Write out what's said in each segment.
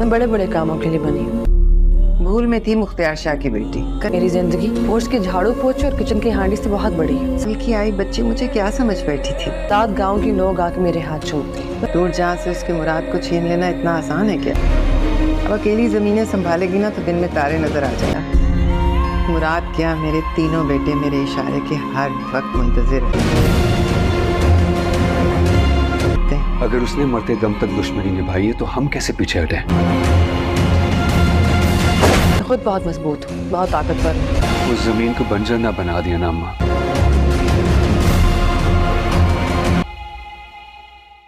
मैं बड़े बड़े कामों के लिए बनी हूँ। भूल में थी मुख्तियार शाह की बेटी। मेरी जिंदगी पोस्ट के झाड़ू पोछे और किचन की हांडी से बहुत बड़ी है। साल की आई बच्ची मुझे क्या समझ बैठी थी। 7 गांव के लोग आके मेरे हाथ चूमते। दूर जहाँ से उसके मुराद को छीन लेना इतना आसान है क्या? अब अकेली जमीनें संभालेगी ना तो दिन में तारे नजर आ जाएगा। मुराद क्या, मेरे तीनों बेटे मेरे इशारे के हर वक्त मुंतजिर हैं। अगर उसने मरते दम तक दुश्मनी निभाई है तो हम कैसे पीछे हटे? मैं खुद बहुत मजबूत हूँ, बहुत ताकतवर हूँ। उस जमीन को बंजर ना बना दिया ना अम्मा,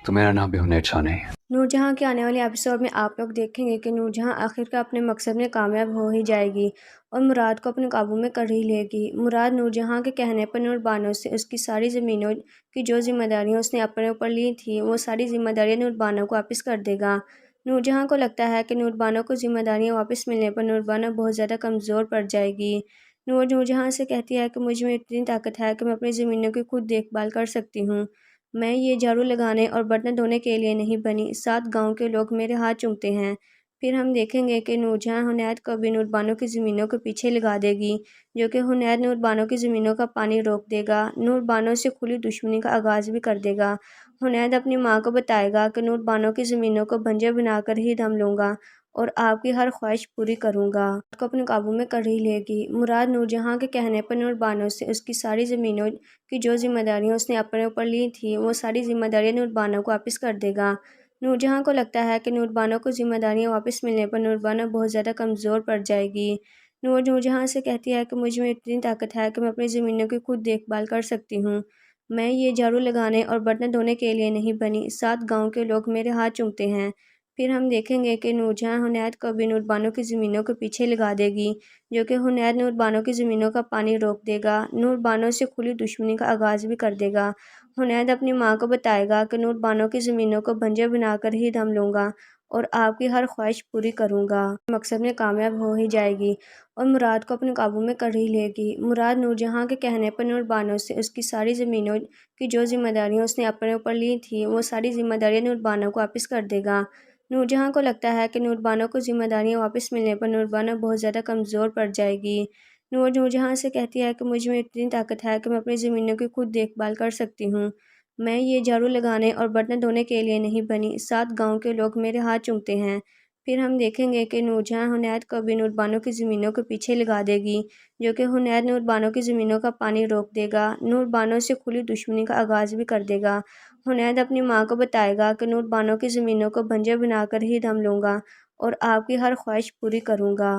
तो मेरा नाम भी हुनैर शाह नहीं है। नूरजहां के आने वाले एपिसोड में आप लोग देखेंगे कि नूरजहां आखिरकार अपने मकसद में कामयाब हो ही जाएगी और मुराद को अपने काबू में कर ही लेगी। मुराद नूरजहां के कहने पर नूरबानो से उसकी सारी ज़मीनों की जो जिम्मेदारियां उसने अपने ऊपर ली थी वो सारी जिम्मेदारियां नूरबानो को वापस कर देगा। नूरजहां को लगता है कि नूरबानो को जिम्मेदारियां वापस मिलने पर नूरबानो बहुत ज़्यादा कमज़ोर पड़ जाएगी। नूरजहां से कहती है कि मुझ में इतनी ताकत है कि मैं अपनी ज़मीनों की खुद देखभाल कर सकती हूँ। मैं ये झाड़ू लगाने और बर्तन धोने के लिए नहीं बनी, 7 गांव के लोग मेरे हाथ चूमते हैं। फिर हम देखेंगे कि नूरजहां हुनैद को भी नूरबानो की ज़मीनों के पीछे लगा देगी, जो कि हुनैद नूरबानो की ज़मीनों का पानी रोक देगा। नूरबानो से खुली दुश्मनी का आगाज़ भी कर देगा। हुनैद अपनी माँ को बताएगा कि नूरबानो की ज़मीनों को बंजर बनाकर ही दम लूँगा और आपकी हर ख्वाहिश पूरी करूँगा। को अपने काबू में कर ही लेगी। मुराद नूरजहां के कहने पर नूरबानो से उसकी सारी ज़मीनों की जो जिम्मेदारियां उसने अपने ऊपर ली थी वो सारी जिम्मेदारियां नूरबानो को वापस कर देगा। नूरजहां को लगता है कि नूरबानो को जिम्मेदारियां वापस मिलने पर नूरबानो बहुत ज़्यादा कमज़ोर पड़ जाएगी। नूरजहां से कहती है कि मुझ में इतनी ताकत है कि मैं अपनी ज़मीनों की खुद देखभाल कर सकती हूँ। मैं ये झाड़ू लगाने और बर्तन धोने के लिए नहीं बनी, 7 गाँव के लोग मेरे हाथ चूमते हैं। फिर हम देखेंगे कि नूरजहां हुनैद को भी नूरबानो की ज़मीनों के पीछे लगा देगी, जो कि हुनैद नूरबानो की ज़मीनों का पानी रोक देगा। नूरबानो से खुली दुश्मनी का आगाज़ भी कर देगा। हुनैद अपनी माँ को बताएगा कि नूरबानो की ज़मीनों को बंजर बनाकर ही दम लूँगा और आपकी हर ख्वाहिश पूरी करूँगा। मकसद में कामयाब हो ही जाएगी और मुराद को अपने काबू में कर ही लेगी। मुराद नूरजहां के कहने पर नूरबानो से उसकी सारी ज़मीनों की जो जिम्मेदारियां उसने अपने ऊपर ली थी वो सारी जिम्मेदारियां नूरबानो को वापस कर देगा। नूरजहां को लगता है कि नूरबानो को जिम्मेदारियां वापस मिलने पर नूरबानो बहुत ज़्यादा कमज़ोर पड़ जाएगी। नूरजहां से कहती है कि मुझ में इतनी ताकत है कि मैं अपनी ज़मीनों की खुद देखभाल कर सकती हूँ। मैं ये झाड़ू लगाने और बर्तन धोने के लिए नहीं बनी, 7 गाँव के लोग मेरे हाथ चूमते हैं। फिर हम देखेंगे कि नूरजहां हुनैद को भी नूरबानो की ज़मीनों के पीछे लगा देगी, जो कि हुनैद नूरबानो की ज़मीनों का पानी रोक देगा। नूरबानो से खुली दुश्मनी का आगाज़ भी कर देगा। हुनैद अपनी माँ को बताएगा कि नूरबानो की ज़मीनों को बंजर बनाकर ही दम लूँगा और आपकी हर ख्वाहिश पूरी करूँगा।